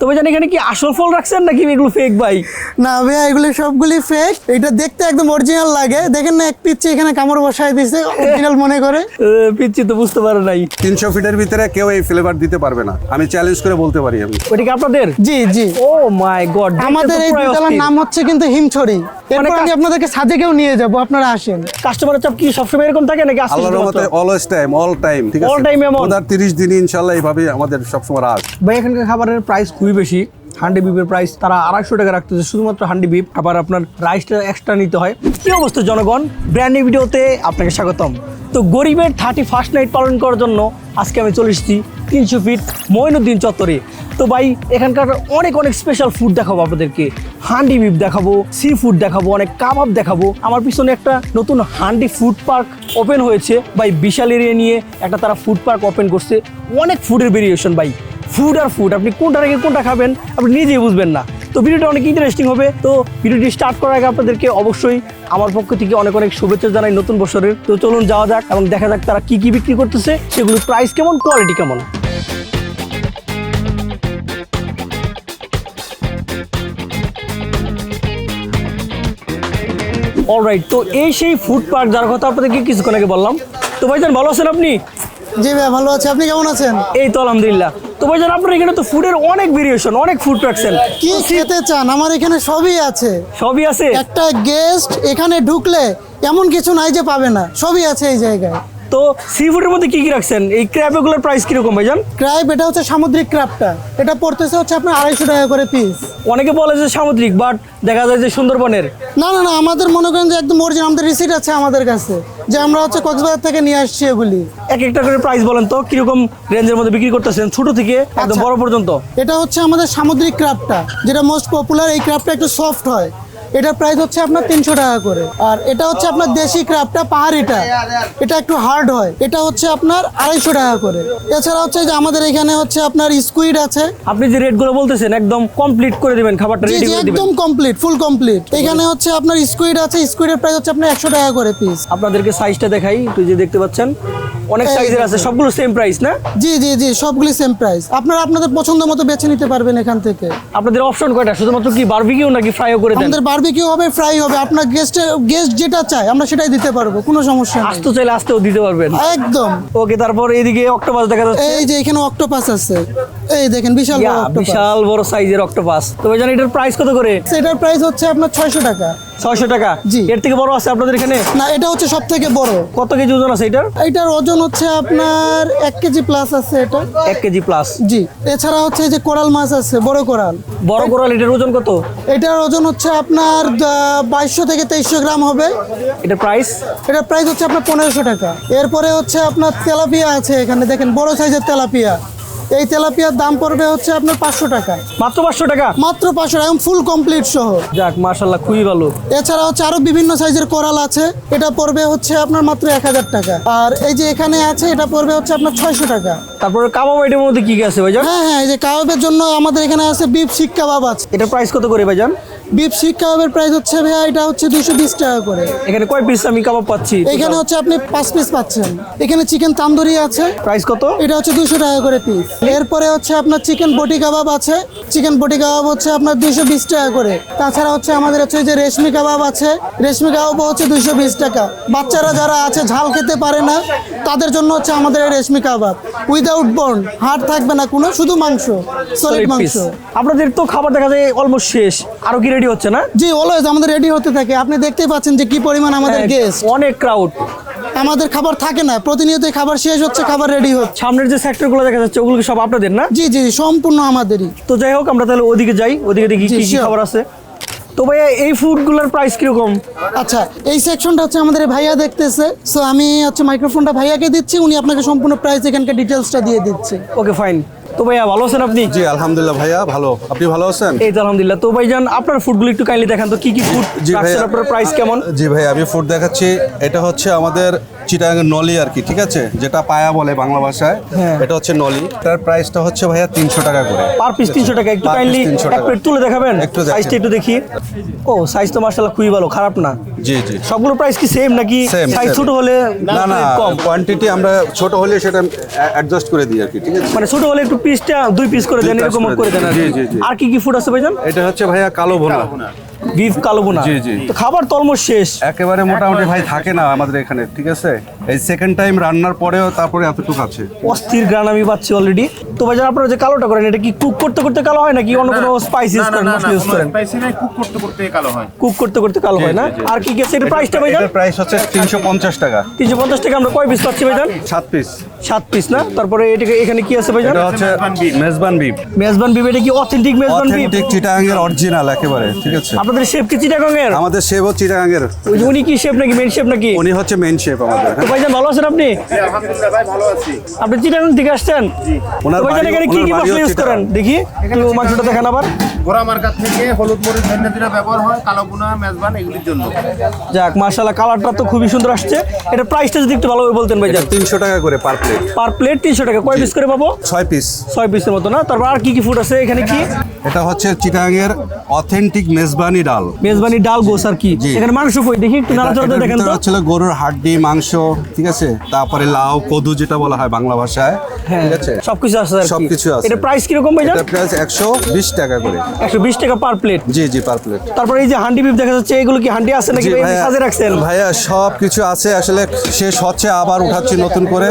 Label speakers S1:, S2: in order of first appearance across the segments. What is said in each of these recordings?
S1: তবে জানি এখানে কি আসল ফল রাখছেন নাকি এগুলো ফেক ভাই?
S2: না ভাইয়া, এগুলো সবগুলি ফেক। এটা দেখতে একদম অরিজিনাল লাগে। দেখেন না, এক পিচ্ছি এখানে কামড় বসায় দিছে অরিজিনাল মনে করে।
S1: পিচ্ছি তো বুঝতে পারে নাই।
S3: 300 ফিটের ভিতরে কেউ এই ফ্লেভার দিতে পারবে না, আমি চ্যালেঞ্জ করে বলতে পারি। আমি
S1: ওটা কি আপনাদের?
S2: জি জি,
S1: ও মাই গড,
S2: আমাদের এই দুতলার নাম হচ্ছে কিন্তু হিমছড়ি। এরপর আমি আপনাদেরকে সাজেকেও নিয়ে যাব, আপনারা আসেন।
S1: কাস্টমারের চাপ কি সবসময় এরকম থাকে নাকি আজকে
S3: আল্লাহর রহমতে অলওয়েজ টাইম, অল টাইম, ঠিক আছে?
S1: All time এমন?
S3: 30 দিন ইনশাআল্লাহ এইভাবে আমাদের সবসময় রাজ।
S1: ভাই এখানকার খাবারের প্রাইস খুবই বেশি। হান্ডি বিফের প্রাইস তারা 250 টাকা রাখতেছে শুধুমাত্র হান্ডি বিফ, আবার আপনার রাইসটা এক্সট্রা নিতে হয়। কি অবস্থা জনগণ, ব্র্যান্ড নিউ ভিডিওতে আপনাকে স্বাগতম। তো গরিবের 31st নাইট পালন করার জন্য আজকে আমি চলে এসেছি 300 ফিট মঈনুদ্দিন চত্বরে। তো ভাই এখানকার অনেক স্পেশাল ফুড দেখাবো আপনাদেরকে। হান্ডি বিফ দেখাবো, সি ফুড দেখাবো, অনেক কাবাব দেখাবো। আমার পিছনে একটা নতুন হান্ডি ফুড পার্ক ওপেন হয়েছে ভাই, বিশাল এরিয়া নিয়ে একটা তারা ফুড পার্ক ওপেন করছে। অনেক ফুডের ভেরিয়েশন ভাই, ফুড আর ফুড, আপনি কোনটা রেখে কোনটা খাবেন আপনি নিজেই বুঝবেন না। তো ভিডিওটা অনেক ইন্টারেস্টিং হবে। তো ভিডিওটি স্টার্ট করার আগে আপনাদেরকে অবশ্যই আমার পক্ষ থেকে অনেক শুভেচ্ছা জানাই নতুন বছরের। তো চলুন যাওয়া যাক এবং দেখা যাক তারা কি বিক্রি করতেছে, সেগুলোর প্রাইস কেমন, কোয়ালিটি কেমন। অলরাইট, তো এই সেই ফুড পার্ক যার কথা আপনাদেরকে কিছুক্ষণ আগে বললাম। তো ভাইজান ভালো আছেন আপনি?
S2: জি ভাই, ভালো আছে। আপনি কেমন আছেন?
S1: এই তো আলহামদুলিল্লাহ। তো ভাইজান আপনার এখানে তো ফুডের অনেক ভেরিয়েশন, অনেক ফুড রাখছেন,
S2: কি খেতে চান? আমার এখানে সবই আছে।
S1: সবই আছে?
S2: একটা গেস্ট এখানে ঢুকলে এমন কিছু নাই যে পাবে না, সবই আছে এই জায়গায়।
S1: তো সি ফুডের মধ্যে কি রাখছেন? এই ক্র্যাব এগুলোর প্রাইস কিরকম ভাইজান?
S2: ক্রাইব, এটা হচ্ছে সামুদ্রিক ক্রাবটা, এটা পড়তেছে হচ্ছে আপনার 250 টাকা করে পিস।
S1: অনেকে বলে যে সামুদ্রিক, বাট দেখা যায় যে সুন্দরবনের।
S2: না না না, আমাদের মনে করেন যে একদম অরিজিনাল, আমাদের রিসিট আছে আমাদের কাছে যে আমরা হচ্ছে কক্সবাজার থেকে নিয়ে আসছি এগুলি।
S1: এক একটা করে প্রাইস বলেন তো কিরকম রেঞ্জের মধ্যে বিক্রি করতেছেন, ছোট থেকে একদম বড় পর্যন্ত?
S2: এটা হচ্ছে আমাদের সামুদ্রিক ক্রাবটা, যেটা মোস্ট পপুলার। এই ক্রাবটা একটু সফট হয়, এটার প্রাইস হচ্ছে আপনার 300 টাকা করে। আর এটা হচ্ছে আপনার দেশি ক্রাবটা, পাহাড়িটা, এটা একটু হার্ড হয়, এটা হচ্ছে আপনার 250 টাকা করে। এছাড়া হচ্ছে যে আমাদের এখানে হচ্ছে আপনার স্কুইড আছে।
S1: আপনি যে রেটগুলো বলতেছেন একদম কমপ্লিট করে দিবেন, খাবারটা
S2: জি
S1: রেডি
S2: জি,
S1: করে দিবেন।
S2: একদম কমপ্লিট, ফুল কমপ্লিট। এখানে হচ্ছে আপনার স্কুইড আছে, স্কুইডের প্রাইস হচ্ছে আপনার 100 টাকা করে পিস।
S1: আপনাদেরকে সাইজটা দেখাই, একটু যে দেখতে পাচ্ছেন অনেক সাইজের আছে, সবগুলো সেম প্রাইস না?
S2: জি জি জি, সবগুলি সেম প্রাইস। আপনারা আপনাদের পছন্দ মতো বেছে নিতে পারবেন এখান থেকে।
S1: আপনাদের অপশন কয়টা? শুধুমাত্র কি বারবিকিউ নাকি ফ্রাইও করে দেন?
S2: আমাদের বারবিকিউ হবে, ফ্রাই হবে। আপনার গেস্ট যেটা চায় আমরা সেটাই দিতে পারবো, কোনো সমস্যা নেই।
S1: আস্তে চাইলে আস্তেও দিতে পারবেন
S2: একদম।
S1: ওকে, তারপর এইদিকে অক্টোপাস দেখা যাচ্ছে।
S2: এই যে এখানে অক্টোপাস আছে, এই দেখেন বিশাল বড় অক্টোপাস।
S1: বিশাল বড় সাইজের অক্টোপাস। তো ভাইজান এটার প্রাইস কত করে?
S2: এটার প্রাইস হচ্ছে আপনার 600 টাকা।
S1: 600 টাকা?
S2: জি।
S1: এর থেকে বড় আছে আপনাদের এখানে?
S2: না, এটা হচ্ছে সব থেকে বড়।
S1: কত কেজি ওজন আছে এটার?
S2: এটার ওজন হচ্ছে আপনার 1 কেজি প্লাস আছে এটা।
S1: 1 কেজি প্লাস?
S2: জি। এছাড়া হচ্ছে এই যে কোরাল মাছ আছে, বড় কোরাল।
S1: বড় কোরাল, এটার ওজন কত?
S2: এটার ওজন হচ্ছে আপনার 2200 থেকে 2300 গ্রাম হবে।
S1: এটার প্রাইস?
S2: এটার প্রাইস হচ্ছে আপনার 1500 টাকা। এরপরে হচ্ছে আপনার তেলাপিয়া আছে, এখানে দেখেন বড় সাইজের তেলাপিয়া। এই তেলাপিয়ার দাম পড়বে হচ্ছে আপনার 500 টাকা।
S1: মাত্র 500 টাকা?
S2: মাত্র 500 টাকা, ফুল কমপ্লিট সহ।
S1: যাক মাশাআল্লাহ, খুবই ভালো।
S2: এছাড়া হচ্ছে আরো বিভিন্ন সাইজের কোরাল আছে, এটা পড়বে হচ্ছে আপনার মাত্র 1000 টাকা। আর এই যে এখানে আছে, এটা পড়বে হচ্ছে আপনার 600 টাকা।
S1: তারপরে কাবাব আইটেমের মধ্যে কি কি আছে ভাইজান?
S2: হ্যাঁ হ্যাঁ, এই যে কাবাবের জন্য আমাদের এখানে আছে বিফ শিক কাবাব আছে।
S1: এটার প্রাইস কত করে ভাইজান?
S2: বিফ শিক কাবাবের প্রাইস হচ্ছে ভাইয়া, এটা হচ্ছে 220 টাকা করে।
S1: এখানে কয় পিস আমি কাবাব পাচ্ছি?
S2: এখানে হচ্ছে আপনি 5 পিস পাচ্ছেন। এখানে চিকেন তান্দুরি আছে,
S1: প্রাইস কত?
S2: এটা হচ্ছে 200 টাকা করে পিস। এরপরে হচ্ছে আপনার চিকেন বটি কাবাব আছে, চিকেন বটি কাবাব হচ্ছে আপনার 220 টাকা করে। তাছাড়া হচ্ছে আমাদের হচ্ছে যে রেশমি কাবাব আছে, রেশমি কাবাব হচ্ছে 220 টাকা। বাচ্চারা যারা আছে ঝাল খেতে পারে না, তাদের জন্য হচ্ছে আমাদের এই রেশমি কাবাব, উইদাউট বোন, হাড় থাকবে না কোনো, শুধু মাংস, সলিড মাংস।
S1: আপনাদের তো খাবার দেখা যায় অলমোস্ট শেষ, আরো কি রেডি হচ্ছে না?
S2: জি, অলওয়েজ আমাদের রেডি হতে থাকে। আপনি দেখতেই পাচ্ছেন যে কি পরিমাণ আমাদের গেস্ট,
S1: অনেক ক্রাউড।
S2: আমাদের খাবার থাকে না, প্রতিনিয়তই খাবার শেষ হচ্ছে, খাবার রেডি হচ্ছে।
S1: সামনের যে সেক্টরগুলো দেখা যাচ্ছে ওগুলো কি সব আপনাদের না?
S2: জি জি, সম্পূর্ণ আমাদেরই।
S1: তো যাই হোক, আমরা তাহলে ওদিকে যাই, ওদিকে দেখি
S2: জি,
S1: কি কি
S2: sure.
S1: খাবার আছে। তো ভাইয়া এই ফুডগুলোর প্রাইস কিরকম?
S2: আচ্ছা, এই সেকশনটা হচ্ছে আমাদের এই ভাইয়া দেখতেছে, সো আমি হচ্ছে মাইক্রোফোনটা ভাইয়াকে দিচ্ছি, উনি আপনাকে সম্পূর্ণ প্রাইস এখানকার ডিটেলসটা দিয়ে দিচ্ছে।
S1: Okay fine. তো ভাইয়া ভালো আছেন আপনি?
S3: জি আলহামদুলিল্লাহ ভাইয়া, ভালো। আপনি ভালো আছেন?
S1: এই তো আলহামদুলিল্লাহ। তো ভাইজান আপনার ফুডগুলো একটু কাইন্ডলি দেখান তো, কি কি ফুড
S3: জি
S1: রাখছেন,
S3: ভাইয়া।
S1: আপনার প্রাইস কেমন?
S3: জি ভাই, আমি ফুড দেখাচ্ছি। এটা হচ্ছে আমাদের চিটাগাঙ্গের নলি আর কি, ঠিক আছে, যেটা পায়া বলে বাংলা ভাষায়।
S1: হ্যাঁ।
S3: এটা হচ্ছে নলি, তার প্রাইসটা হচ্ছে ভাইয়া 300 টাকা করে।
S1: পার পিস 300 টাকা। একটু
S3: Per piece
S1: কাইন্ডলি
S3: 300
S1: এক
S3: টাকা।
S1: প্লেট তুলে দেখাবেন,
S3: একটু দেখেন।
S1: সাইজটা একটু দেখি। ও সাইজ তো মাশাআল্লাহ খুবই ভালো, খারাপ না।
S3: জি জি।
S1: সবগুলো প্রাইস কি সেম নাকি
S3: Same,
S1: সাইজ
S3: same.
S1: ছোট হলে
S3: না না,
S1: কম?
S3: কোয়ান্টিটি আমরা ছোট হলে সেটা অ্যাডজাস্ট করে দিই আর কি, ঠিক আছে।
S1: মানে ছোট হলে একটু পিসটা 2 পিস করে দেন,
S3: piece
S1: এরকম
S3: করে
S1: করে দেন আর কি।
S3: জি, জি, জি।
S1: আর কি কি ফুড আছে ভাইজান?
S3: এটা হচ্ছে ভাইয়া কালো ভুনা,
S1: বিফ কালো বোনা।
S3: জি, জি।
S1: তো খাবার তো অলমোস্ট শেষ।
S3: একেবারে মোটামুটি ভাই থাকে না আমাদের এখানে, ঠিক আছে। এই সেকেন্ড টাইম রান্নার পরেও তারপরে এতটুকু আছে।
S1: অস্থির গ্রান আমি পাচ্ছি অলরেডি। তো ভাইজান আপনারা যে কালোটা করেন, এটা কি কুক করতে করতে কালো হয় নাকি অন্য কোনো স্পাইস ইউজ করেন, মশলা ইউজ করেন?
S4: স্পাইসি নাই, কুক করতে করতে কালো হয়।
S1: কুক করতে করতে কালো হয় না? আর কি কি আছে এর প্রাইসটা ভাইজান?
S3: এটার প্রাইস হচ্ছে 350 টাকা।
S1: 350 টাকা। আমরা কয় পিস পাচ্ছি ভাইজান?
S3: 7 পিস।
S1: 7 পিস না? তারপরে এটাকে এখানে কি আছে ভাইজান?
S3: এটা হচ্ছে মেজবান বিফ,
S1: মেজবান বিফ। এটা কি অথেন্টিক মেজবান বিফ?
S3: অথেন্টিক চিটাগাঙ্গের অরিজিনাল একেবারে, ঠিক আছে।
S1: আপনাদের শেফ কি চিটাগাঙ্গের?
S3: আমাদের শেফও চিটাগাঙ্গের,
S1: ওই যে উনি কি শেফ নাকি মেন শেফ নাকি?
S3: উনি হচ্ছে মেইন শেফ আমাদের।
S1: তো ভাইজান ভালো আছেন আপনি?
S4: আলহামদুলিল্লাহ ভাই, ভালো আছি।
S1: আপনি চিটাগাং থেকে আসছেন?
S3: ওনার
S1: তো ভাইজান
S3: বাড়ি-
S1: এখানে কি
S3: ওনার
S1: কি
S3: বাড়িও
S1: মশলা ইউজ
S3: চিটাগাং।
S1: করেন দেখি, একটু মাংসটা দেখান আবার।
S4: গোড়া মার্কার থেকে হলুদ মরিচ ধনিয়া জিরা ব্যবহার হয়, কালো গুনা মেজবান এগুলির জন্য।
S1: যাক মাশাআল্লাহ, কালারটা তো খুবই সুন্দর আসছে। এটা প্রাইসটা যদি একটু ভালোভাবে বলতেন
S3: এটা
S1: ভাইজান।
S3: 300 টাকা করে পার প্লেট।
S1: পার প্লেট 300 টাকা। কয় পিস করে পাবো?
S3: 6 পিস।
S1: 6 পিসের মতো না? তারপর আর কি কি ফুড আছে এখানে? কি
S3: এটা হচ্ছে চিটাগাঙ্গের অথেন্টিক মেজবানি ডাল।
S1: মেজবানি ডাল গোস আর কি।
S3: জি।
S1: এখানে মাংস কই দেখি, একটু নাড়াচাড়া
S3: এটার
S1: দেখেন
S3: ভিতরে
S1: তো।
S3: হচ্ছে গরুর হাড্ডি মাংস, ঠিক আছে, তারপরে লাউ কদু যেটা বলা হয় বাংলা ভাষায়,
S1: হ্যাঁ,
S3: ঠিক আছে।
S1: সবকিছু আছে আর কি।
S3: সবকিছু আছে।
S1: এটা প্রাইস কি রকম ভাইজান?
S3: এটা প্রাইস 120 টাকা করে।
S1: 120 টাকা পার প্লেট।
S3: জি জি, পার প্লেট।
S1: তারপরে এই যে হান্ডি বিফ দেখা যাচ্ছে, এগুলো কি হান্ডি আছে নাকি
S3: জি
S1: ভাই
S3: ভাইয়া,
S1: সাজে রাখছেন?
S3: ভাইয়া সব কিছু আছে, আসলে শেষ হচ্ছে আবার উঠাচ্ছি নতুন করে।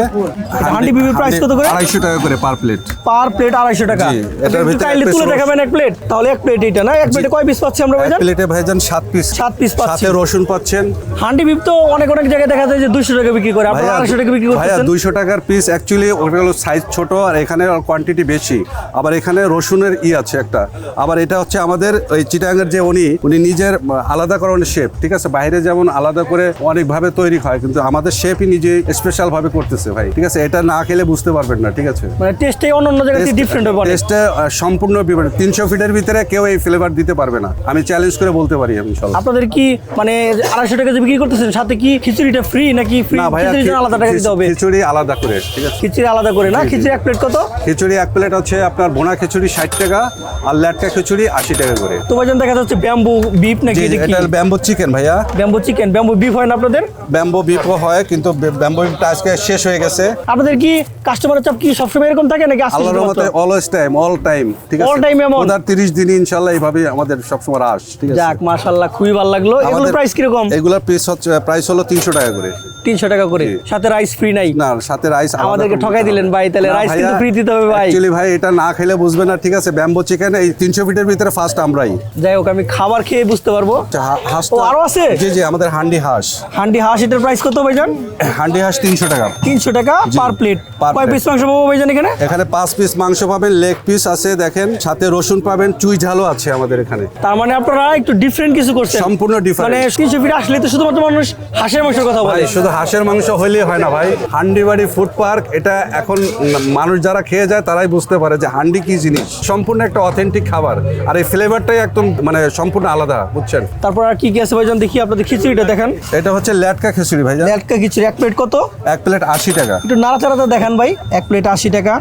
S1: হান্ডি বিফের price কত করে?
S3: 250 টাকা করে পার প্লেট।
S1: পার প্লেট 250 টাকা।
S3: জি, এটার
S1: একটু
S3: ভিতরে
S1: কাইন্ডলি
S3: এক piece
S1: তুলে
S3: রসুন।
S1: দেখাবেন এক প্লেট। তাহলে এক প্লেট এটা না? এক প্লেটে কয় পিস পাচ্ছি আমরা
S3: এক
S1: ভাইজান?
S3: প্লেটে ভাইজান 7 পিস।
S1: 7 পিস পাচ্ছি।
S3: সাথে রসুন পাচ্ছেন।
S1: হান্ডি বিফ তো অনেক অনেক জায়গায় দেখা যায় যে 200 টাকা বিক্রি করে, আপনারা 250 টাকা বিক্রি
S3: ভাইয়া
S1: করতেছেন।
S3: 200 টাকার পিস, অ্যাকচুয়ালি ওটা হলো সাইজ ছোট আর এখানে কোয়ান্টিটি বেশি। আবার এখানে রসুনের আছে একটা। আবার এটা হচ্ছে আমাদের ওই চিটাগাঙ্গের যে উনি নিজের আলাদা করেন শেফ, ঠিক আছে। বাইরে যেমন আলাদা করে অনেকভাবে তৈরি হয়, কিন্তু আমাদের শেফই নিজে স্পেশাল ভাবে করতেছে ভাই, ঠিক আছে। এটা না খেলে বুঝতে পারবেন না, ঠিক আছে।
S1: মানে টেস্টে অন্য অন্য জায়গা থেকে ডিফারেন্ট হবে অনেক।
S3: টেস্টে সম্পূর্ণ বিপরীত। 300 ফিটের ভিতরে কেউ এই ফ্লেভার দিতে পারবে না, আমি চ্যালেঞ্জ করে বলতে পারি ইনশাআল্লাহ।
S1: আপনাদের কি মানে 250 টাকা যে বিক্রি করতেছেন, সাথে কি খিচুড়িটা ফ্রি নাকি ফ্রি?
S3: না ভাইয়া,
S1: খিচুড়ির জন্য আলাদা টাকা দিতে হবে?
S3: খিচুড়ি আলাদা করে, ঠিক আছে।
S1: খিচুড়ি আলাদা করে না? খিচুড়ি এক প্লেট কত?
S3: খিচুড়ি এক প্লেট হচ্ছে আপনার ভুনা খিচুড়ি 60 টাকা আর ল্যাটকা খিচুড়ি 80 টাকা করে।
S1: তো ভাইজান দেখা যাচ্ছে ব্যাম্বু বিফ নাকি
S3: জি,
S1: এটা কি?
S3: এটা ব্যাম্বো চিকেন ভাইয়া।
S1: ব্যাম্বু চিকেন, ব্যাম্বু বিফ হয় না আপনাদের?
S3: ব্যাম্বো বিফও হয়, কিন্তু ব্যাম্বো বিফটা আজকে শেষ হয়ে গেছে।
S1: আপনাদের কি কাস্টমারের চাপ কি সবসময় এরকম থাকে নাকি আজকে
S3: আল্লাহর রহমতে অলওয়েজ টাইম, অল টাইম, ঠিক আছে।
S1: All time এমন?
S3: ওদের 30 দিন ইনশাআল্লাহ এইভাবে আমাদের সবসময় রাশ, ঠিক আছে।
S1: যাক মাশাআল্লাহ, খুবই ভালো লাগলো। এগুলোর
S3: আমাদের
S1: প্রাইস কিরকম?
S3: এগুলোর প্রাইস হলো 300 টাকা করে।
S1: 300 টাকা করে,
S3: জি।
S1: সাথে রাইস ফ্রি নাই?
S3: না, সাথে রাইস
S1: আমাদেরকে ঠকাই দিলেন ভাই, তাহলে রাইস কিন্তু ফ্রি দিতে হবে ভাই।
S3: অ্যাকচুয়ালি ভাই এটা না খেলে বুঝবে না, ঠিক আছে। ব্যাম্বো চিকেন এই 300 ফিটের ভিতরে ফার্স্ট আমরাই।
S1: যাই হোক, আমি খাবার খেয়ে বুঝতে পারবো।
S3: হাঁসটা
S1: ও, আরো আছে?
S3: জি জি, আমাদের হান্ডি হাঁস।
S1: হান্ডি হাঁস, এটার প্রাইস কত ভাইজান?
S3: হান্ডি হাঁস 300 টাকা।
S1: 300 টাকা
S3: জি,
S1: পার প্লেট।
S3: per
S1: কয়
S3: plate।
S1: পিস মাংস পাবো ভাইজান এখানে?
S3: এখানে 5 পিস মাংস পাবেন, লেগ পিস আছে দেখেন, সাথে রসুন পাবেন, চুই ঝালও আছে আমাদের এখানে।
S1: তার মানে আপনারা একটু ডিফারেন্ট কিছু করছেন।
S3: সম্পূর্ণ different।
S1: মানে 300 ফিট আসলে তো শুধুমাত্র মানুষ হাঁসের মাংসের কথা বলে।
S3: ভাই শুধু হাঁসের মাংস হইলেই হয় না ভাই। হান্ডিবাড়ি ফুড পার্ক, এটা এখন মানুষ যারা খেয়ে যায় তারাই বুঝতে পারে যে হান্ডি কি জিনিস। সম্পূর্ণ একটা অথেন্টিক খাবার, আর এই ফ্লেভারটাই একদম মানে সম্পূর্ণ আলাদা, বুঝছেন।
S1: তারপর আর কি কি আছে ভাইজান দেখি, আপনাদের খিচুড়িটা দেখেন।
S3: এটা হচ্ছে ল্যাটকা খিচুড়ি ভাইজান।
S1: লেটকা খিচুড়ি এক প্লেট কত?
S3: এক প্লেট 80 টাকা।
S1: একটু নাড়াচাড়াটা দেখান ভাই। এক প্লেট 80 টাকা।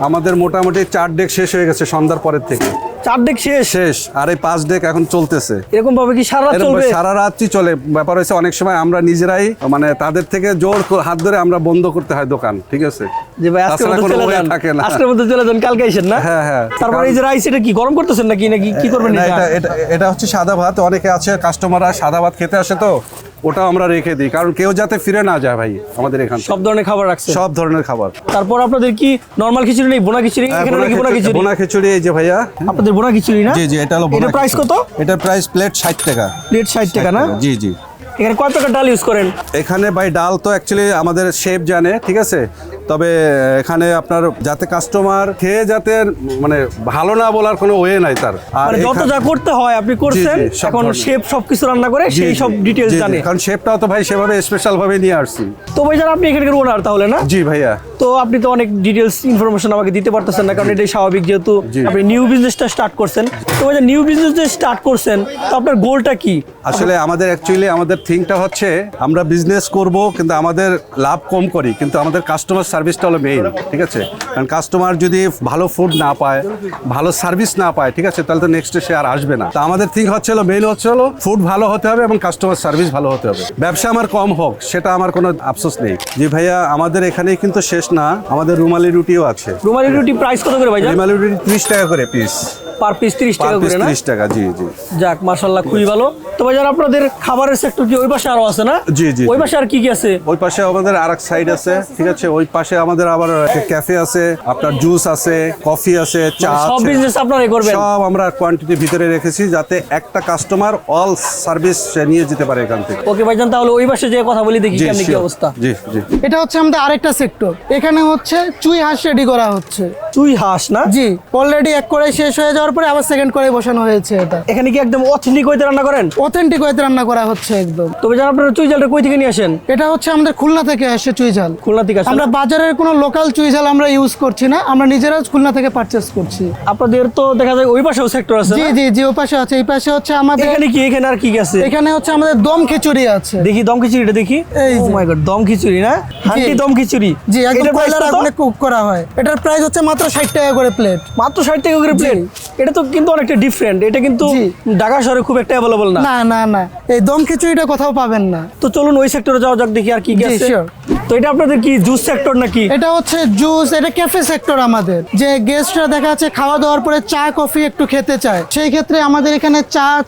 S3: আমাদের মোটামুটি 4 ডেক শেষ হয়ে গেছে সন্ধ্যার পরের থেকে।
S1: 4 ডেক শেষ।
S3: আর এই 5 ডেক এখন চলতেছে।
S1: এরকম ভাবে কি সারা রাত
S3: এরকম
S1: চলবে?
S3: সারা রাতই চলে। ব্যাপার হয়েছে অনেক সময় আমরা নিজেরাই মানে তাদের থেকে জোর হাত ধরে আমরা বন্ধ করতে হয় দোকান, ঠিক আছে।
S1: যে ভাই আজকের
S3: তাছাড়া
S1: মধ্যে
S3: কোনো
S1: চলে
S3: way
S1: যান,
S3: থাকে না।
S1: আজকের মধ্যে চলে যান, কালকে আইসেন না?
S3: হ্যাঁ, হ্যাঁ।
S1: তারপর এই যে রাইস, এটা কি গরম করতেছেন নাকি নাকি কি করবেন
S3: না,
S1: এটা?
S3: এটা হচ্ছে সাদা ভাত। অনেকে আছে কাস্টমাররা সাদা ভাত খেতে আসে, তো ওটাও আমরা রেখে দিই, কারণ কেউ যাতে ফিরে না যায় ভাই আমাদের এখান থেকে।
S1: সব ধরনের খাবার রাখছেন?
S3: সব ধরনের খাবার।
S1: তারপর আপনাদের কি নরমাল খিচুড়ি নেই, বোনা খিচুড়ি? এখানে নাকি বোনা খিচুড়ি?
S3: বোনা খিচুড়ি এই যে ভাইয়া।
S1: আপনাদের বোনা খিচুড়ি না?
S3: জি জি, এটা হলো বোনা
S1: এটা প্রাইস
S3: খিচুড়ি।
S1: কত?
S3: এটার প্রাইস প্লেট 60 টাকা।
S1: প্লেট 60 টাকা না?
S3: জি জি।
S1: এখানে কয় টাকা ডাল ইউজ করেন?
S3: এখানে ভাই ডাল তো অ্যাকচুয়ালি আমাদের শেফ জানে, ঠিক আছে। তবে এখানে আপনার যাতে কাস্টমার খেয়ে যাতে মানে ভালো না বলার কোনো ওয়ে নাই তার। আর
S1: মানে যত যা করতে হয় আপনি করছেন,
S3: জি, সব
S1: এখন
S3: ধরনের।
S1: শেফ সবকিছু রান্না করে
S3: জি,
S1: সেই
S3: জি,
S1: সব ডিটেইলস
S3: জি, জি,
S1: জানে।
S3: কারণ শেফটাও তো ভাই সেভাবে স্পেশাল ভাবে নিয়ে আসছি।
S1: তো ভাইজান আপনি এখানকার ওনার তাহলে না?
S3: জি ভাইয়া।
S1: তো আপনি তো অনেক ডিটেইলস ইনফরমেশন আমাকে দিতে পারতেছেন না, কারণ এটাই স্বাভাবিক, যেহেতু
S3: জি।
S1: আপনি নিউ বিজনেসটা স্টার্ট করছেন। তো ভাইজান নিউ বিজনেস যে স্টার্ট করছেন, তো আপনার গোলটা কি?
S3: আসলে আমাদের অ্যাকচুয়ালি আমাদের থিংটা হচ্ছে আমরা বিজনেস করব কিন্তু আমাদের লাভ কম করি, কিন্তু আমাদের কাস্টমার সার্ভিসটা হলো মেইন, ঠিক আছে? কারণ কাস্টমার যদি ভালো ফুড না পায়, ভালো সার্ভিস না পায়, ঠিক আছে, তাহলে তো নেক্সটে সে আর আসবে না। তো আমাদের থিং হচ্ছে হলো মেইন হচ্ছে হলো ফুড ভালো হতে হবে এবং কাস্টমার সার্ভিস ভালো হতে হবে। ব্যবসা আমার কম হোক সেটা আমার কোনো আফসোস নেই। জি ভাইয়া, আমাদের এখানেই কিন্তু শেষ না, আমাদের রুমালি রুটিও আছে।
S1: রুমালি রুটি প্রাইস কত করে ভাইজান?
S3: রুমালি রুটি 30 টাকা করে পিস।
S1: পার পিস 30 টাকা করে না?
S3: 30 টাকা, জি জি।
S1: যাক, মাশাআল্লাহ, খুবই ভালো। তো ভাইজান আপনাদের খাবারের সেক্টর কি ওই পাশে আরো আছে না?
S3: জি, জি,
S1: ওই
S3: জি।
S1: পাশে আর কি কি আছে?
S3: ওই পাশে আমাদের আরেক সাইড আছে, ঠিক আছে? ওই পাশে আমাদের আবার ক্যাফে আছে, আপনার জুস আছে, কফি আছে, চা
S1: মানে সব
S3: আছে।
S1: বিজনেস আপনারাই করবেন?
S3: সব আমরা কোয়ান্টিটির ভিতরে রেখেছি যাতে একটা কাস্টমার অল সার্ভিস নিয়ে যেতে পারে এখান থেকে।
S1: ওকে ভাইজান, তাহলে ওই পাশে যে কথা বলি দেখি
S3: জি,
S1: কেমন কি
S3: sure.
S1: অবস্থা।
S3: জি জি।
S2: এটা হচ্ছে আমাদের আরেকটা সেক্টর। এখানে হচ্ছে চুই হাঁস রেডি করা হচ্ছে।
S1: চুই হাঁস না?
S2: জি, অলরেডি এক কড়াই শেষ হয়ে যাওয়ার পরে আবার সেকেন্ড কড়াই বসানো হয়েছে। এটা
S1: এখানে কি একদম অথেন্টিক ওয়েতে রান্না করেন?
S2: অথেন্টিক ওয়েতে রান্না করা হচ্ছে একদম।
S1: তো ভাইজান আপনারা চুই জালটা কই থেকে নিয়ে আসেন?
S2: এটা হচ্ছে আমাদের খুলনা থেকে আসে চুই ঝাল।
S1: খুলনা থেকে আসেন?
S2: আমরা বাজারের কোনো লোকাল চুই ঝাল আমরা ইউজ করছি না, আমরা নিজেরা খুলনা থেকে পারচেস করছি।
S1: আপনাদের তো দেখা যায় ওই পাশেও সেক্টর আছে
S2: জি
S1: না?
S2: জি জি, ও পাশে আছে, এই পাশে হচ্ছে আমাদের।
S1: এখানে কি, এখানে আর কি কি আছে?
S2: এখানে হচ্ছে আমাদের দম খিচুড়ি আছে।
S1: দেখি দম খিচুড়িটা দেখি।
S2: এই
S1: ও
S2: যে।
S1: মাই গড, দম খিচুড়ি না? হান্ডি দম খিচুড়ি।
S2: জি, একদম
S1: এটার price
S2: কয়লার
S1: কত?
S2: আগুনে কুক করা হয়। এটার প্রাইস হচ্ছে মাত্র 60 টাকা করে প্লেট।
S1: মাত্র 60 টাকা করে প্লেট? এটা তো কিন্তু অনেকটা ডিফারেন্ট, এটা কিন্তু
S2: জি।
S1: ঢাকা শহরে খুব একটা অ্যাভেলেবল না।
S2: না না না, এই দম খিচুড়িটা কোথাও পাবেন না।
S1: তো চলুন ওই সেক্টরে যাওয়া যাক, দেখি আর কি কি
S2: জি,
S1: আছে।
S2: sure.
S1: তো এটা আপনাদের কি জুস সেক্টর নাকি?
S2: এটা হচ্ছে জুস, এটা ক্যাফে সেক্টর আমাদের। যে গেস্টরা দেখা যাচ্ছে খাওয়া দাওয়ার পরে চা কফি একটু খেতে চায়, সেই ক্ষেত্রে আমাদের এখানে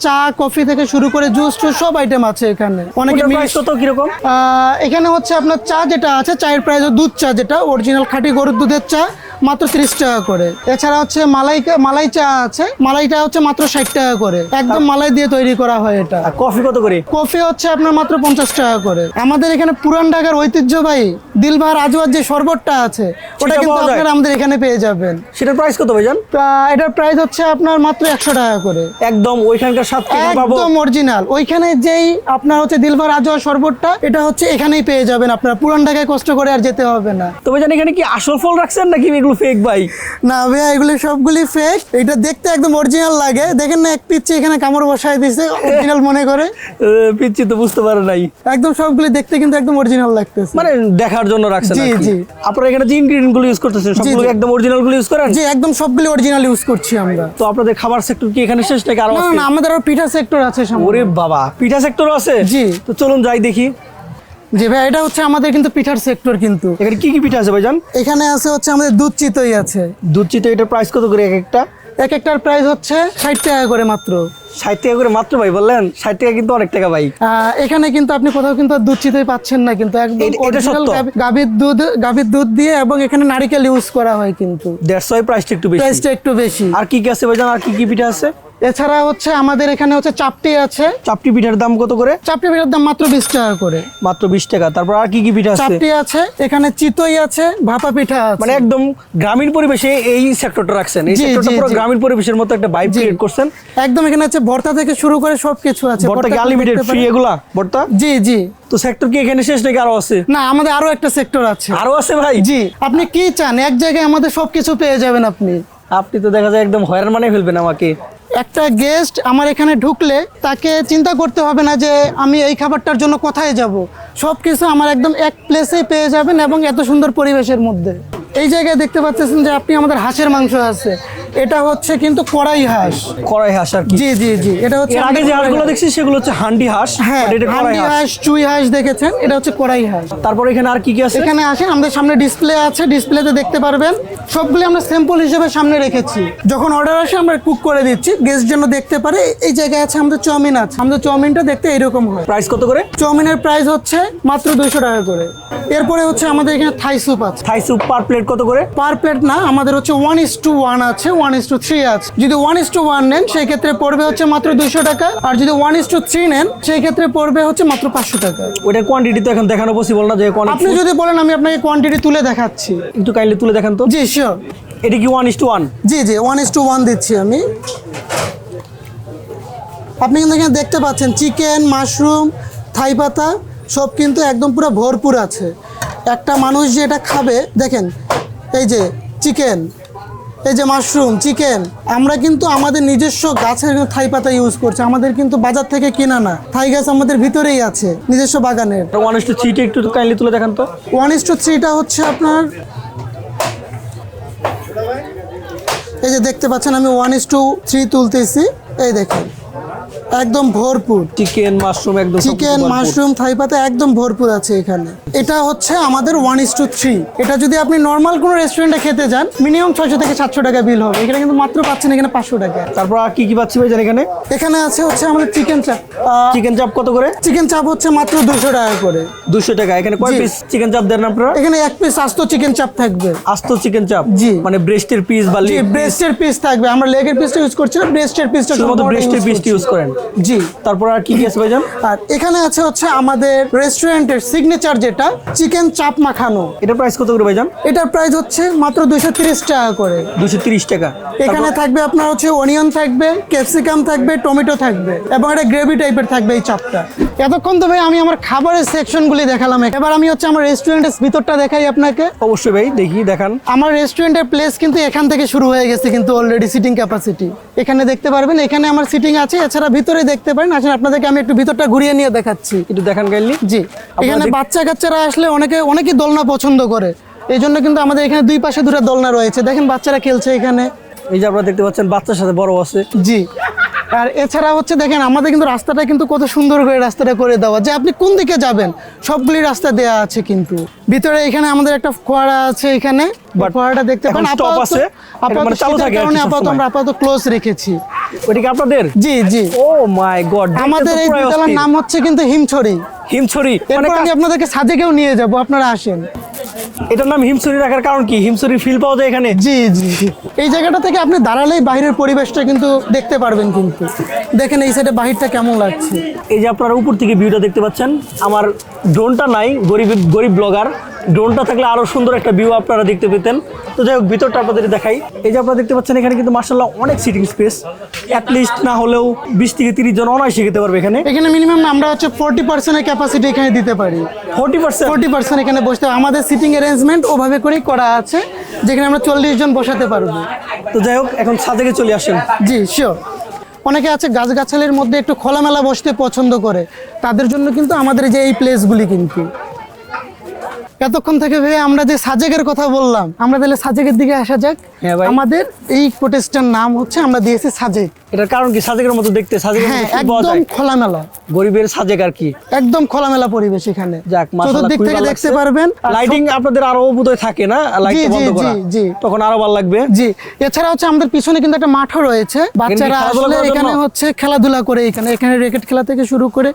S2: চা কফি থেকে শুরু করে জুস টুস সব আইটেম আছে এখানে। অনেকে
S1: প্রাইস কত কিরকম?
S2: এখানে হচ্ছে আপনার চা যেটা আছে, চায়ের প্রাইস দুধ চা, যেটা অরিজিনাল খাঁটি গরুর দুধের চা, মাত্র 30 টাকা করে। এছাড়া হচ্ছে মালাই চা আছে, মালাইটা হচ্ছে মাত্র 60 টাকা করে, একদম মালাই দিয়ে তৈরি করা হয় এটা।
S1: আর কফি কত করে?
S2: কফি হচ্ছে আপনার মাত্র 50 টাকা করে। আমাদের এখানে পুরান ঢাকার ঐতিহ্যবাহী দিলবাহার আজওয়ার যে শরবতটা আছে, ওটা কিন্তু
S1: পাওয়া যায়?
S2: আপনারা আমাদের এখানে পেয়ে যাবেন।
S1: সেটার প্রাইস কত ভাইজান?
S2: এটার প্রাইস হচ্ছে আপনার মাত্র 100 টাকা করে।
S1: একদম ওইখানকার স্বাদ কি পাবো?
S2: একদম অরিজিনাল। ওইখানে যেই আপনার হচ্ছে দিলবাহার আজওয়ার শরবতটা, এটা হচ্ছে এখানেই পেয়ে যাবেন আপনারা, পুরান ঢাকায় কষ্ট করে আর যেতে হবে না।
S1: তো ভাইজান এখানে কি আসল ফল রাখছেন নাকি এগুলো ফেক ভাই?
S2: না ভাইয়া, এগুলি সবগুলি ফেক। এটা দেখতে একদম অরিজিনাল লাগে, দেখেন না এক পিচ্ছি এখানে কামড় বসায় দিছে অরিজিনাল মনে করে।
S1: পিচ্ছি তো বুঝতে পারে নাই।
S2: একদম সবগুলি দেখতে কিন্তু একদম অরিজিনাল লাগতেছে।
S1: মানে দেখার জন্য রাখছেন
S2: জি,
S1: আর কি।
S2: জি।
S1: আপনারা এখানে যে ইনগ্রেডিয়েন্ট গুলো ইউজ করতেছেন সবগুলো
S2: জি।
S1: একদম অরিজিনাল গুলো ইউজ করেন?
S2: জি, একদম সবগুলি অরিজিনাল ইউজ করছি আমরা।
S1: তো আপনাদের খাবার সেক্টর কি এখানে শেষ নাকি আরো
S2: না
S1: আছে?
S2: না, আমাদের আরো পিঠা সেক্টর আছে সামনে।
S1: ওরে বাবা, পিঠা সেক্টরও আছে?
S2: জি।
S1: তো চলুন যাই দেখি
S2: জি ভাই, এটা হচ্ছে আমাদের কিন্তু পিঠার সেক্টর। কিন্তু
S1: এখানে কি কি পিঠা আছে ভাইজান?
S2: এখানে আছে হচ্ছে আমাদের দুধ চিতই আছে।
S1: দুধ চিতই, এটার প্রাইস কত করে এক একটা?
S2: এক একটার প্রাইস হচ্ছে 60 টাকা করে মাত্র।
S1: 60 টাকা করে মাত্র ভাই বললেন? 60 টাকা কিন্তু অনেক টাকা ভাই।
S2: এখানে কিন্তু আপনি কোথাও কিন্তু আর দুধ চিতই পাচ্ছেন না, কিন্তু একদম
S1: এটা
S2: অরিজিনাল
S1: সত্য?
S2: গাভীর দুধ দিয়ে, এবং এখানে নারকেল ইউজ করা হয় কিন্তু।
S1: দেড়শো প্রাইসটা একটু বেশি।
S2: প্রাইসটা একটু বেশি।
S1: আর কি কি আছে ভাইজান? আর কি কি পিঠা আছে?
S2: এছাড়া হচ্ছে আমাদের এখানে হচ্ছে চাপটি আছে।
S1: চাপটি পিঠার দাম কত করে?
S2: চাপটি পিঠার দাম মাত্র 20 টাকা করে।
S1: মাত্র 20 টাকা। তারপর আর কি কি পিঠা আছে?
S2: চাপটি আছে, এখানে চিতই আছে, ভাপা পিঠা আছে।
S1: মানে একদম গ্রামীণ পরিবেশে এই সেক্টরটা রাখছেন। এই
S2: জি,
S1: সেক্টরটা
S2: জি,
S1: পুরো
S2: জি।
S1: গ্রামীণ পরিবেশের মতো একটা ভাইব
S2: জি।
S1: ক্রিয়েট করছেন।
S2: একদম এখানে হচ্ছে ভর্তা থেকে শুরু করে সবকিছু আছে।
S1: ভর্তা কি
S2: ভর্তা
S1: আনলিমিটেড
S2: দেখতে
S1: ফ্রি
S2: পারেন।
S1: এগুলা ভর্তা?
S2: জি জি।
S1: তো সেক্টর কি এখানে শেষ নাকি আরো আছে?
S2: না, আমাদের আরো একটা সেক্টর আছে।
S1: আরো আছে ভাই?
S2: জি, আপনি কি চান? এক জায়গায় আমাদের সবকিছু পেয়ে যাবেন আপনি।
S1: আপনি তো দেখা যায় একদম হয়রান বানিয়ে ফেলবেন আমাকে।
S2: একটা গেস্ট আমার এখানে ঢুকলে তাকে চিন্তা করতে হবে না যে আমি এই খাবারটার জন্য কোথায় যাব। সব কিছু আমার একদম এক প্লেসেই পেয়ে যাবেন, এবং এত সুন্দর পরিবেশের মধ্যে। এই জায়গায় দেখতে পাচ্ছেন যে আপনি আমাদের হাঁসের মাংস আছে। এটা হচ্ছে কিন্তু কড়াই হাঁস।
S1: কড়াই হাঁস আর কি?
S2: জি জি জি, এটা হচ্ছে
S1: এর আগে যে হাঁসগুলো দেখছি সেগুলো হচ্ছে হান্ডি হাঁস।
S2: হ্যাঁ,
S1: but এটা কড়াই
S2: হান্ডি
S1: হাঁস।
S2: হাঁস, চুই হাঁস দেখেছেন, এটা হচ্ছে কড়াই হাঁস।
S1: তারপর এখানে আর কি কি আছে?
S2: এখানে আসেন, আমাদের সামনে ডিসপ্লে আছে, ডিসপ্লেতে দেখতে পারবেন। সবগুলি আমরা স্যাম্পল হিসেবে সামনে রেখেছি, যখন অর্ডার আসে আমরা কুক করে দিচ্ছি, গেস্ট যেন দেখতে পারে। এই জায়গায় আছে আমাদের চাউমিন আছে, আমাদের চাউমিনটা দেখতে এরকম হয়।
S1: প্রাইস কত করে?
S2: চাউমিনের প্রাইস হচ্ছে মাত্র 200 টাকা করে। এরপরে হচ্ছে আমাদের এখানে থাই স্যুপ আছে।
S1: থাই স্যুপ পার প্লেট কত করে?
S2: পার প্লেট না, আমাদের হচ্ছে 1:1 আছে। 1:3 আছে। যদি 1:1 নেন সেই ক্ষেত্রে পড়বে হচ্ছে মাত্র 200 টাকা, আর যদি 1:3 নেন সেই ক্ষেত্রে পড়বে হচ্ছে মাত্র 500 টাকা।
S1: ওটার কোয়ান্টিটি তো এখন দেখানো পসিবল না, যে
S2: আপনি যদি বলেন আমি আপনাকে কোয়ান্টিটি তুলে দেখাচ্ছি।
S1: একটু কাইন্ডলি তুলে দেখান তো।
S2: জি শিওর।
S1: এটা কি 1:1?
S2: জি 1:1 দিচ্ছি আমি। আপনি কিন্তু এখানে দেখতে পাচ্ছেন চিকেন, মাশরুম, থাই পাতা সব কিন্তু একদম পুরো ভরপুর আছে। একটা মানুষ যে এটা খাবে, দেখেন এই যে চিকেন, এই যে মাশরুম, চিকেন, আমরা কিন্তু আমাদের নিজস্ব গাছের থাই পাতা ইউজ করছি, আমাদের কিন্তু বাজার থেকে কেনা না। থাই গাছ আমাদের ভিতরেই আছে নিজস্ব বাগানের।
S1: 1:3 একটু কাইন্ডলি তুলে দেখান তো।
S2: 1:3টা হচ্ছে আপনার, এই যে দেখতে পাচ্ছেন আমি 1:3 তুলতেছি, এই দেখেন একদম ভরপুর
S1: চিকেন, মাশরুম, একদম
S2: চিকেন, মাশরুম, থাই পাতা একদম ভরপুর আছে এখানে। এটা হচ্ছে আমাদের 1:3। এটা যদি আপনি নর্মাল কোনো রেস্টুরেন্টে খেতে যান মিনিমাম 600 থেকে 700 টাকা বিল হবে, এখানে কিন্তু মাত্র পাচ্ছেন এখানে 500 টাকা।
S1: তারপর আর কি কি পাচ্ছি ভাই জান এখানে?
S2: এখানে আছে হচ্ছে আমাদের চিকেন চাপ।
S1: চিকেন চাপ কত করে?
S2: চিকেন চাপ হচ্ছে মাত্র 200 টাকা করে।
S1: 200 টাকা। এখানে কয়
S2: জি।
S1: পিস চিকেন চাপ দেন আপনারা?
S2: এখানে এক পিস আস্ত চিকেন চাপ থাকবে।
S1: আস্ত চিকেন চাপ?
S2: জি।
S1: মানে ব্রেস্টের পিস বা
S2: জি,
S1: লেগ?
S2: ব্রেস্টের পিস থাকবে। আমরা লেগের পিসটা ইউজ করছি না, ব্রেস্টের পিসটা
S1: শুধুমাত্র ব্রেস্টের পিসটা ইউজ করেন?
S2: জি।
S1: তারপর আর কি কি আছে ভাইজান?
S2: আর এখানে আছে হচ্ছে আমাদের রেস্টুরেন্টের সিগনেচার যেটা চিকেন চাপ মাখানো।
S1: এটা প্রাইস কত করে ভাইজান?
S2: এটার প্রাইস হচ্ছে মাত্র 230 টাকা করে।
S1: 230 টাকা।
S2: এখানে থাকবে আপনার হচ্ছে অনিয়ন থাকবে, ক্যাপসিকাম থাকবে, টমেটো থাকবে এবং একটা গ্রেভি টাইপের থাকবে এই চাপটা। এতক্ষণ তো ভাই আমি আমার খাবারের সেকশনগুলি দেখালাম, এবার আমি হচ্ছে আমার রেস্টুরেন্টের ভিতরটা দেখাই আপনাকে।
S1: অবশ্যই ভাই, দেখি দেখান।
S2: আমার রেস্টুরেন্টের প্লেস কিন্তু এখান থেকে শুরু হয়ে গেছে কিন্তু অলরেডি সিটিং ক্যাপাসিটি। এখানে দেখতে পারবেন, এখানে আমার সিটিং আছে, এছাড়া ভিতরে দেখতে পারেন। আসলে আপনাদেরকে আমি একটু ভিতরটা ঘুরিয়ে নিয়ে দেখাচ্ছি।
S1: একটু দেখান কাইন্ডলি।
S2: জি, এখানে বাচ্চা কাচ্চারা আসলে অনেকেই দোলনা পছন্দ করে, এই জন্য কিন্তু আমাদের এখানে দুই পাশে দুটো দোলনা রয়েছে। দেখেন বাচ্চারা খেলছে এখানে।
S1: এই যে আপনারা দেখতে পাচ্ছেন বাচ্চার সাথে বড় আছে।
S2: জি, আর এছাড়া হচ্ছে দেখেন আমাদের কিন্তু রাস্তাটা কিন্তু কত সুন্দর করে রাস্তাটা করে দেওয়া, যে আপনি কোন দিকে যাবেন সবগুলি রাস্তা দেওয়া আছে কিন্তু। ভিতরে এখানে আমাদের একটা ফোয়ারা আছে, এখানে ফোয়ারাটা দেখতে
S1: এখন
S2: পারেন।
S1: stop আছে, এটা মানে চালু থাকে আর কি সবসময়।
S2: আমরা আপাতত ক্লোজ রেখেছি।
S1: ওটা কি আপনাদের?
S2: জি জি,
S1: ও মাই গড।
S2: আমাদের এই বিদ্যালয়ের নাম হচ্ছে কিন্তু হিমছড়ি।
S1: হিমছড়ি। মানে
S2: এরপর আমি আপনাদেরকে সাজেকেও নিয়ে যাব, আপনারা আসেন।
S1: এটার নাম হিমছড়ি রাখার কারণ কি? হিমছড়ির ফিল পাওয়া যায় এখানে?
S2: জি জি, এই জায়গাটা থেকে আপনি দাঁড়ালেই বাইরের পরিবেশটা কিন্তু দেখতে পারবেন কিন্তু। দেখেন এই সাইডে বাহিরটা কেমন লাগছে।
S1: এই যে আপনারা উপর থেকে ভিউটা দেখতে পাচ্ছেন, আমার ড্রোনটা নাই, গরিব ব্লগার, ড্রোনটা থাকলে আরো সুন্দর একটা ভিউ আপনারা দেখতে পেতেন। তো যাই হোক, ভিতরটা আপনাদের দেখাই। এই যে আপনারা দেখতে পাচ্ছেন এখানে কিন্তু মার্শাল্লাহ অনেক সিটিং স্পেস, অ্যাটলিস্ট না হলেও 20 থেকে 30 জন অনায়াসে খেতে পারবে এখানে।
S2: এখানে মিনিমাম আমরা হচ্ছে 40% ক্যাপাসিটি এখানে দিতে পারি।
S1: 40%
S2: এখানে বসতে হবে। আমাদের সিটিং অ্যারেঞ্জমেন্ট ওভাবে করেই করা আছে, যেখানে আমরা 40 জন বসাতে পারবো।
S1: তো যাই হোক, এখন ছাদে চলে আসেন।
S2: জি শিওর। অনেকে আছে গাছগাছালির মধ্যে একটু খোলামেলা বসতে পছন্দ করে, তাদের জন্য কিন্তু আমাদের যে এই প্লেসগুলি কিন্তু। এতক্ষণ থেকে ভাই আমরা যে সাজেকের কথা বললাম, আমরা তাহলে সাজেকের দিকে আসা যাক।
S1: হ্যাঁ ভাই।
S2: আমাদের এই কোটেজটার নাম হচ্ছে আমরা দিয়েছি সাজেক।
S1: এটার কারণ কি? সাজেকের মতো দেখতে, সাজেকের
S2: হ্যাঁ,
S1: মতো feel পাওয়া
S2: একদম
S1: যায়।
S2: খোলামেলা
S1: গরিবের সাজেক আর কি,
S2: একদম খোলামেলা পরিবেশ এখানে।
S1: যাক মাশাআল্লাহ,
S2: চতুর্দিক থেকে দেখতে পারবেন। আর
S1: লাইটিং আপনাদের আরো বোধহয় থাকে না, লাইট
S2: জি,
S1: বন্ধ করা,
S2: জি, জি।
S1: তখন আরো ভালো লাগবে।
S2: জি, এছাড়া হচ্ছে আমাদের পিছনে কিন্তু একটা মাঠও রয়েছে, বাচ্চারা
S1: খেলাধুলা
S2: আসলে
S1: করার
S2: এখানে
S1: জন্য?
S2: হচ্ছে খেলাধুলা করে। এখানে রেকেট খেলা থেকে শুরু করে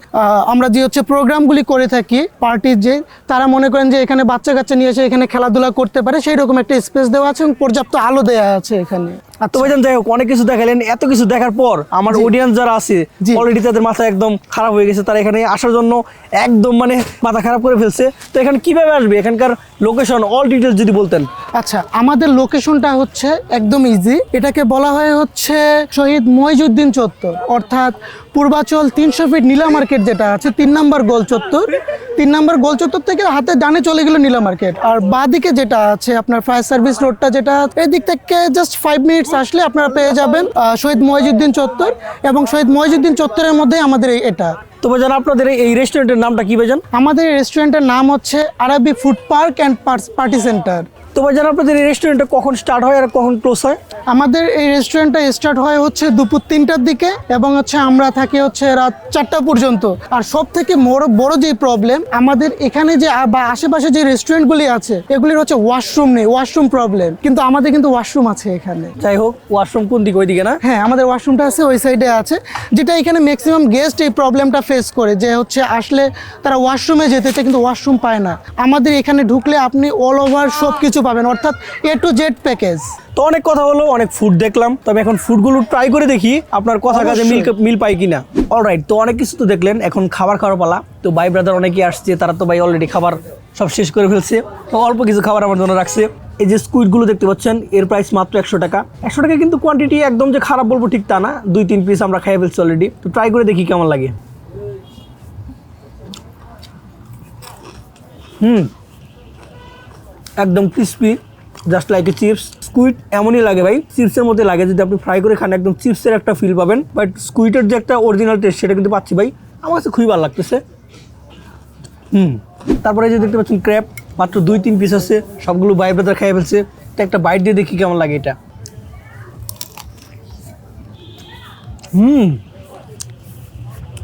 S2: আমরা যে হচ্ছে প্রোগ্রামগুলি করে থাকি, পার্টির যে, তারা মনে করেন যে এখানে বাচ্চা কাচ্চা নিয়ে এসে এখানে খেলাধুলা করতে পারে, সেই রকম একটা স্পেস দেওয়া আছে এবং পর্যাপ্ত আলো দেওয়া আছে এখানে।
S1: তো ভাইজান যাই হোক, অনেক কিছু দেখালেন। এত কিছু দেখার পর আমার অডিয়েন্স যারা আছে
S2: জি।
S1: অলরেডি তাদের মাথা একদম খারাপ হয়ে গেছে, তারা এখানে আসার জন্য একদম মানে মাথা খারাপ করে ফেলছে। তো এখানে কিভাবে আসবে, এখানকার লোকেশন অল ডিটেলস যদি বলতেন।
S2: আচ্ছা, আমাদের লোকেশনটা হচ্ছে একদম ইজি। এটাকে বলা হয় হচ্ছে শহীদ মইজউদ্দিন চত্বর, অর্থাৎ পূর্বাচল 300 ফিট নীলা মার্কেট যেটা আছে 3 নম্বর গোল চত্বর। 3 নম্বর গোল চত্বর থেকে হাতে ডানে চলে গেল নীলা মার্কেট, আর বাঁ দিকে যেটা আছে আপনার ফায়ার সার্ভিস রোডটা যেটা, এই দিক থেকে জাস্ট 5 মিনিটস আসলে আপনারা পেয়ে যাবেন শহীদ মইজউদ্দিন চত্বর। এবং শহীদ মইজউদ্দিন চত্বরের মধ্যে আমাদের এটা।
S1: তো ভাইজান আপনাদের এই রেস্টুরেন্টের নামটা কি ভাইজান?
S2: আমাদের রেস্টুরেন্টের নাম হচ্ছে আরবি food park and party centre.
S1: তো ভাইজান আপনাদের এই রেস্টুরেন্টটা কখন স্টার্ট হয় আর কখন ক্লোজ হয়?
S2: আমাদের এই রেস্টুরেন্টটা স্টার্ট হয় হচ্ছে দুপুর 3টার দিকে এবং হচ্ছে আমরা থাকি হচ্ছে রাত 4টা পর্যন্ত। আর সব থেকে বড় যে প্রবলেম আমাদের এখানে যে বা আশেপাশে যে রেস্টুরেন্টগুলি আছে, এগুলির হচ্ছে ওয়াশরুম নেই, ওয়াশরুম প্রবলেম। কিন্তু আমাদের কিন্তু ওয়াশরুম আছে এখানে।
S1: যাই হোক, ওয়াশরুম কোন দিকে? ওইদিকে না?
S2: হ্যাঁ, আমাদের ওয়াশরুমটা আছে ওই সাইডে আছে, যেটা এখানে ম্যাক্সিমাম গেস্ট এই প্রবলেমটা ফেস করে, যে হচ্ছে আসলে তারা ওয়াশরুমে যেতে চায় কিন্তু ওয়াশরুম পায় না। আমাদের এখানে ঢুকলে আপনি অল ওভার সব কিছু পাবেন, অর্থাৎ A to Z প্যাকেজ।
S1: তো অনেক কথা হলো, অনেক ফুড দেখলাম, তবে এখন ফুডগুলো ট্রাই করে দেখি আপনার কথা কাজে মিল পাই কিনা। অলরাইট, তো অনেক কিছু তো দেখলেন, এখন খাবার খাওয়ার পালা। তো ভাই ব্রাদার অনেকেই আসছে, তারা তো ভাই অলরেডি খাবার সব শেষ করে ফেলছে, তো অল্প কিছু খাবার আমার জন্য রাখছে। এই যে স্কুইডগুলো দেখতে পাচ্ছেন, এর প্রাইস মাত্র 100 টাকা। 100 টাকা কিন্তু কোয়ান্টিটি একদম যে খারাপ বলবো ঠিক তা না, 2-3 পিস আমরা খাইয়ে ফেলছি অলরেডি। তো ট্রাই করে দেখি কেমন লাগে। একদম crispy, just like a chips. Squid এমনই লাগে ভাই, চিপসের মধ্যে লাগে, যদি আপনি ফ্রাই করে খান একদম চিপসের একটা ফিল পাবেন। বাট স্কুইডের যে একটা অরিজিনাল টেস্ট সেটা কিন্তু পাচ্ছি ভাই, আমার কাছে খুবই ভালো লাগতেছে। তারপরে যে দেখতে পাচ্ছেন ক্র্যাব, মাত্র 2-3 পিস আছে, সবগুলো ভাই ব্রাদার খাইয়ে ফেলছে। তো একটা বাইট দিয়ে দেখি কেমন লাগে এটা।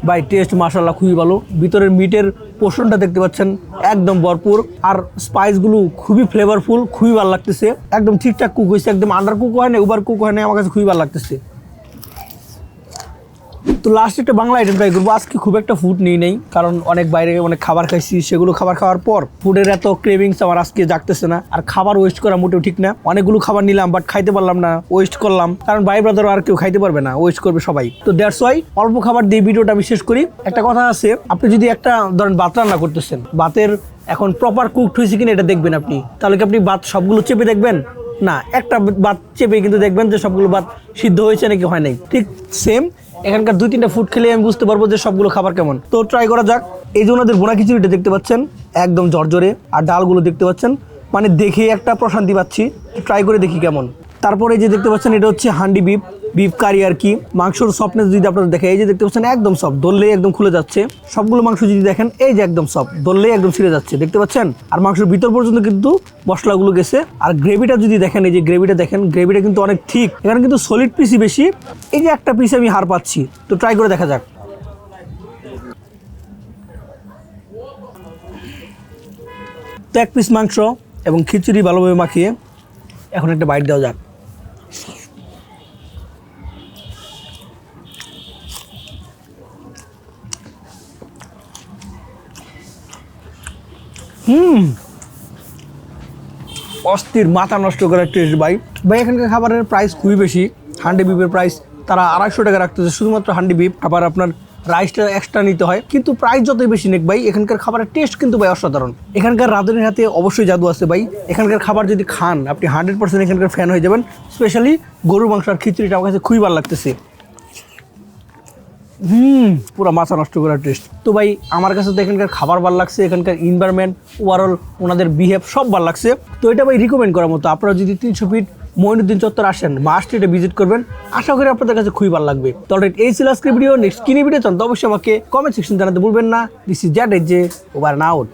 S1: ভাই টেস্ট মাশাআল্লাহ খুবই ভালো। ভিতরের মিটের পোর্শনটা দেখতে পাচ্ছেন একদম ভরপুর, আর স্পাইসগুলো খুবই ফ্লেভারফুল, খুবই ভালো লাগতেছে। একদম ঠিকঠাক কুক হয়েছে, একদম আন্ডার কুক হয় না, ওভার কুক হয় না, আমার কাছে খুবই ভালো লাগতেছে। তো লাস্ট একটা বাংলা আইটেম ট্রাই করবো। আজকে খুব একটা ফুড নিই নেই, কারণ অনেক বাইরে অনেক খাবার খাইছি, সেগুলো খাবার খাওয়ার পর ফুডের এত ক্রেভিংস আমার আজকে জাগতেছে না। আর খাবার ওয়েস্ট করা মোটেও ঠিক না, অনেকগুলো খাবার নিলাম বাট খাইতে পারলাম না, ওয়েস্ট করলাম। কারণ ভাই ব্রাদার আর কেউ খাইতে পারবে না, ওয়েস্ট করবে সবাই। তো দ্যাটস ওয়াই অল্প খাবার দিয়ে ভিডিওটা আমি শেষ করি। একটা কথা আছে, আপনি যদি একটা ধরেন ভাত রান্না করতেছেন, ভাতের এখন প্রপার কুকড হয়েছে কিনা এটা দেখবেন আপনি, তাহলে কি আপনি ভাত সবগুলো চেপে দেখবেন? না, একটা ভাত চেপে কিন্তু দেখবেন যে সবগুলো ভাত সিদ্ধ হয়েছে নাকি হয় নাই। ঠিক সেম এখানকার 2-3টা ফুড খেলে আমি বুঝতে পারবো যে সবগুলো খাবার কেমন। তো ট্রাই করা যাক। এই যে ওনাদের বোনা খিচুড়িটা দেখতে পাচ্ছেন একদম জর্জরে, আর ডালগুলো দেখতে পাচ্ছেন, মানে দেখে একটা প্রশান্তি পাচ্ছি। ট্রাই করে দেখি কেমন। তারপরে এই যে দেখতে পাচ্ছেন এটা হচ্ছে হান্ডি বিফ কারি আর কি। মাংসর সফটনেস যদি আপনারা দেখেন, এই যে দেখতে পাচ্ছেন একদম সফট, ধরলেই একদম খুলে যাচ্ছে। সবগুলো মাংস যদি দেখেন, এই যে একদম সফট, ধরলেই একদম ছিঁড়ে যাচ্ছে, দেখতে পাচ্ছেন। আর মাংসের ভিতর পর্যন্ত কিন্তু মশলাগুলো গেছে। আর গ্রেভিটা যদি দেখেন, এই যে গ্রেভিটা দেখেন, গ্রেভিটা কিন্তু অনেক ঠিক, এখানে কিন্তু সলিড পিসই বেশি। এই যে একটা পিস আমি হার পাচ্ছি, তো ট্রাই করে দেখা যাক। তো 1 পিস মাংস এবং খিচুড়ি ভালোভাবে মাখিয়ে এখন একটা বাইট দেওয়া যাক। অস্থির, মাথা নষ্ট করার টেস্ট ভাই। এখানকার খাবারের প্রাইস খুবই বেশি। হান্ডি বিফের প্রাইস তারা 250 টাকা রাখতেছে, শুধুমাত্র হান্ডি বিফ। আবার আপনার রাইসটা এক্সট্রা নিতে হয়, কিন্তু প্রাইস যতই বেশি নেক ভাই, এখানকার খাবারের টেস্ট কিন্তু ভাই অসাধারণ। এখানকার রাঁধুনির হাতে অবশ্যই জাদু আছে ভাই। এখানকার খাবার যদি খান আপনি 100% এখানকার ফ্যান হয়ে যাবেন। স্পেশালি গরুর মাংস আর খিচুড়িটা আমার কাছে খুবই ভালো লাগতেছে। পুরো মাথা নষ্ট করার টেস্ট। তো ভাই আমার কাছে তো এখানকার খাবার ভালো লাগছে, এখানকার এনভায়রনমেন্ট, ওভারঅল ওনাদের বিহেভ সব ভালো লাগছে। তো এটা ভাই রিকমেন্ড করার মতো। আপনারা যদি 300 ফিট মঈনুদ্দিন চত্বর আসেন, মাস্ট এটা ভিজিট করবেন, আশা করি আপনাদের কাছে খুবই ভালো লাগবে। তো অলরেডি এই ছিল আজকের ভিডিও। নেক্সট কিনি ভিডিও চান তো অবশ্যই আমাকে কমেন্ট সেকশন জানাতে ভুলবেন না। দিস ইজ জ্যাট, ওভার এন্ড আউট।